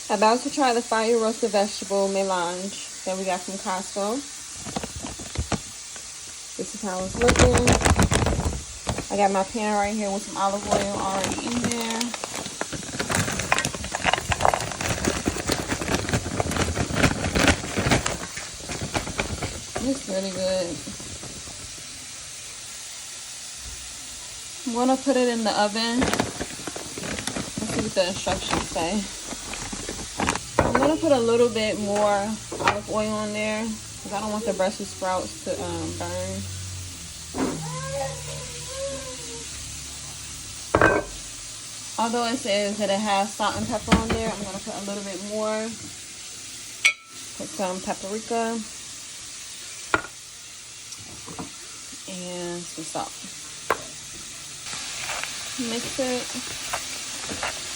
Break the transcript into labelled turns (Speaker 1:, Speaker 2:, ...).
Speaker 1: About to try the fire roasted vegetable melange that we got from Costco. This is how it's looking. I got my pan right here with some olive oil already in there. It's really good. I'm gonna put it in the oven. Let's see what the instructions say. I'm gonna put a little bit more olive oil on there because I don't want the Brussels sprouts to burn. Although it says that it has salt and pepper on there, I'm gonna put a little bit more. Put some paprika and some salt. Mix it.